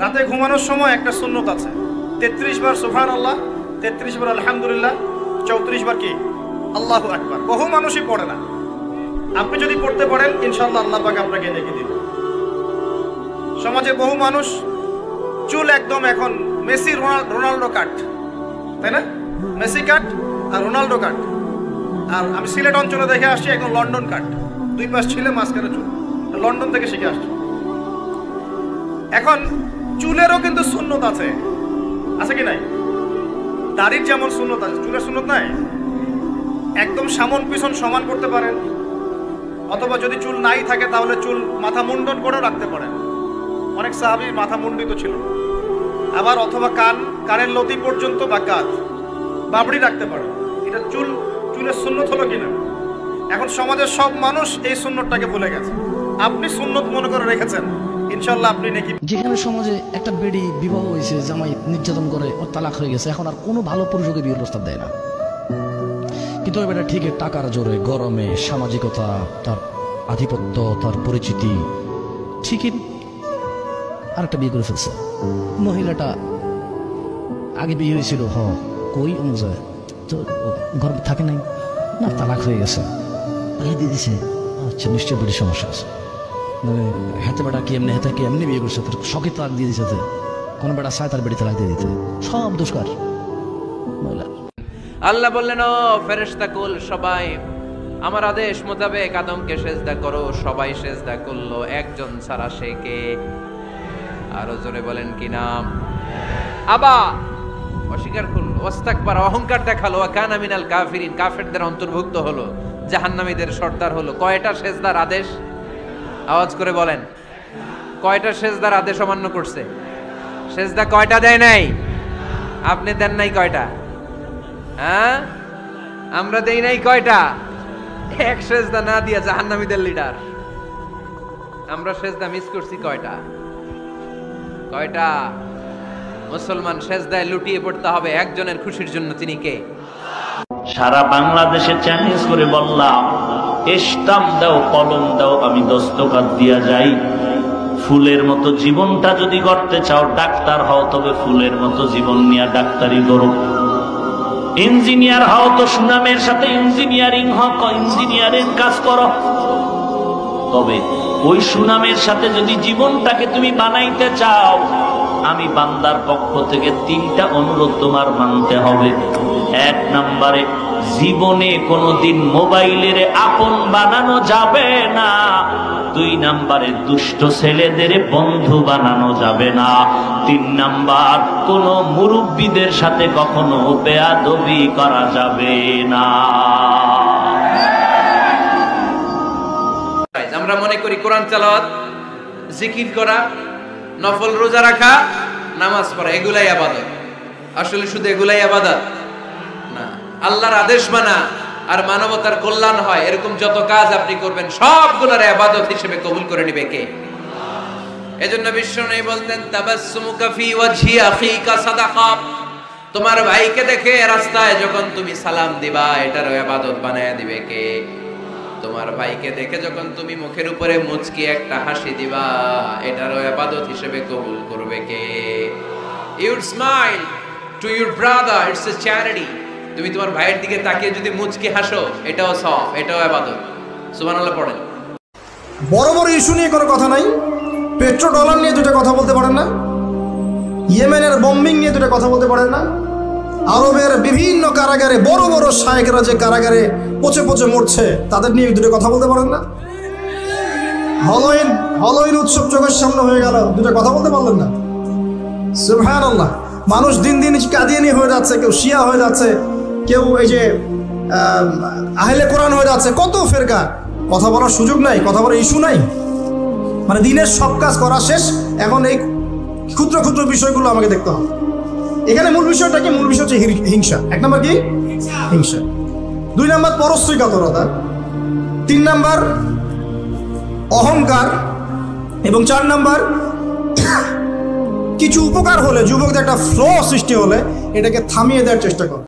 রাতে ঘুমানোর সময় একটা সুন্নত আছে, 33 বার সুবহানাল্লাহ, 33 বার আলহামদুলিল্লাহ, 34 বার কি আল্লাহু আকবার। বহু মানুষই পড়ে না। আপনি যদি পড়তে পারেন ইনশাআল্লাহ আল্লাহ পাক আপনাকে নেকি দিবেন। সমাজে বহু মানুষ চুল একদম এখন মেসি রোনাল্ডো কাট, তাই না? মেসি কাট আর রোনাল্ডো কাট। আর আমি সিলেট অঞ্চলে দেখে আসছি একদম লন্ডন কাট, দুই পাশ ছিলে মাঝখানে চুল, লন্ডন থেকে শিখে আসছি। এখন চুলেরও কিন্তু সুন্নত আছে, আছে কি নাই? দাড়ির যেমন সুন্নত আছে, চুলের সুন্নত নাই। একদম সামন পিছন সমান করতে পারেন, অথবা যদি চুল নাই থাকে তাহলে চুল মাথা মুন্ডন করেও রাখতে পারেন। অনেক সাহাবী মাথা মুন্ডিত ছিল। আবার অথবা কানের লতি পর্যন্ত বা কাঁধ বাবড়ি রাখতে পারেন। এটা চুলের সুন্নত হলো কিনা? এখন সমাজের সব মানুষ এই সুন্নতটাকে ভুলে গেছে। আপনি সুন্নত মনে করে রেখেছেন, ইনশাআল্লাহ আপনি নাকি। যেখানে সমাজে একটা বেডি বিবাহ হয়েছে, জামাই নির্যাতন করে, ওর তালাক হয়ে গেছে, এখন আর কোনো ভালো পুরুষকে বিয়ের প্রস্তাব দেয় না। কিন্তু ওই বেটা ঠিকই টাকার জোরে, গরমে, সামাজিকতা, তার আধিপত্য, তার পরিচিতি, ঠিকই আরেকটা বিয়ে করে ফেলছে। মহিলাটা আগে বিয়ে হয়েছিল, কই অনুযায়ী তো গরম থাকে নাই না, তালাক হয়ে গেছে, বিয়ে দিয়ে দিছে। আচ্ছা, নিশ্চয় বেড়ি সমস্যা আছে। মানে হাতে বেটা কি এমনি হাতে কি এমনি বিয়ে করছে, শখে তালাক দিয়ে দিচ্ছে। কোনো বেটা চায় তার বেড়ি তালাক দিয়ে দিতে, সব দোষকার মহিলা। আল্লাহ বললেন, ও ফেরেশতা কুল সবাই আমার আদেশ মোতাবেক আদমকে সেজদা করো। সবাই সেজদা করলো, একজন ছাড়া, সে কে? আরো জোরে বলেন কি নাম? আবা, অস্বীকার করলো, ওয়াস্তাকবার, অহংকার দেখালো, ওয়া কানা মিনাল কাফিরিন, কাফেরদের অন্তর্ভুক্ত হলো, জাহান্নামীদের সর্দার হলো। কয়টা সেজদার আদেশ? আওয়াজ করে বলেন, কয়টা সেজদার আদেশ অমান্য করছে? সেজদা কয়টা দেয় নাই? আপনি দেন নাই কয়টা? হ্যাঁ, আমরা দেই নাই কয়টা? এক সেজদা না দিয়া জাহান্নামীদের লিডার। আমরা সেজদা মিস করছি কয়টা? কয়টা? মুসলমান সেজদায় লুটিয়ে পড়তে হবে একজনের খুশির জন্য। তিনি কে? সারা বাংলাদেশে চ্যালেঞ্জ করে বললাম, স্টাম্প দাও, কলম দাও, আমি দস্তখত দিয়া যাই। ফুলের মতো জীবনটা যদি গড়তে চাও, ডাক্তার হও, তবে ফুলের মতো জীবন নিয়ে ডাক্তারি করো। ইঞ্জিনিয়ার হও তো সুনামের সাথে ইঞ্জিনিয়ারিং হও, ইঞ্জিনিয়ারিং কাজ করো। তবে ওই সুনামের সাথে যদি জীবনটাকে তুমি বানাইতে চাও, আমি বান্দার পক্ষ থেকে 3টা অনুরোধ তোমার মানতে হবে। 1 নম্বরে, জীবনে কোনোদিন মোবাইলের আপন বানানো যাবে না। 2 নম্বরে, দুষ্ট ছেলেদের বন্ধু বানানো যাবে না। 3 নাম্বার, কোন মুরব্বীদের সাথে কখনো বেয়াদবি করা যাবে না। আমরা মনে করি কোরআন তেলাওয়াত, জিকির করা, নফল রোজা রাখা, নামাজ পড়া এগুলাই ইবাদত। আসলে শুধু এগুলাই ইবাদত না। আল্লাহর আদেশ মানা আর মানবতার কল্যাণ হয় এরকম যত কাজ আপনি করবেন সবগুলোর ইবাদত হিসেবে কবুল করে নেবে কে? এজন্য বিশ্বনবী বলতেন, তাবাসসুমুকা ফি ওয়াজহি আখিকা সাদাকা। তোমার ভাইকে দেখে রাস্তায় যখন তুমি সালাম দিবা, এটারও ইবাদত বানায়া দিবে কে? তোমার ভাইকে দেখে যখন তুমি মুখের উপরে মুচকি একটা হাসি দিবা, এটারও ইবাদত হিসেবে কবুল করবে কে? You smile to your brother, it's a charity. তুমি তোমার ভাইয়ের দিকে তাকিয়ে যদি মুচকি হাসো, এটাও সওয়াব, এটাও ইবাদত। সুবহানাল্লাহ পড়েন। বড় বড় ইস্যু নিয়ে কোনো কথা নাই। পেট্রো ডলার নিয়ে 2টা কথা বলতে পারেন না? ইয়েমেনের বম্বিং নিয়ে 2টা কথা বলতে পারেন না? আরবের বিভিন্ন কারাগারে বড় বড় শায়েখরা যে কারাগারে পচে পচে মরছে, তাদের নিয়ে 2টা কথা বলতে পারেন না? হলোইন উৎসব চোখের সামনে হয়ে গেল, 2টা কথা বলতে পারলেন না? সুবহানাল্লাহ। মানুষ দিন দিন কাদিয়ানি হয়ে যাচ্ছে, কেউ শিয়া হয়ে যাচ্ছে, কেউ এই যে আহলে কোরআন হয়ে যাচ্ছে। কত ফেরকা, কথা বলার সুযোগ নাই, কথা বলার ইস্যু নাই। মানে দিনের সব কাজ করা শেষ, এখন এই ক্ষুদ্র ক্ষুদ্র বিষয়গুলো আমাকে দেখতে হবে। এখানে মূল বিষয়টা কি? মূল বিষয় হচ্ছে হিংসা। 1 নম্বর কি? হিংসা। 2 নম্বর পরশ্রীকাতরতা। 3 নম্বর অহংকার। এবং 4 নম্বর, কিছু উপকার হলে, যুবকদের একটা ফ্লো সৃষ্টি হলে এটাকে থামিয়ে দেওয়ার চেষ্টা কর।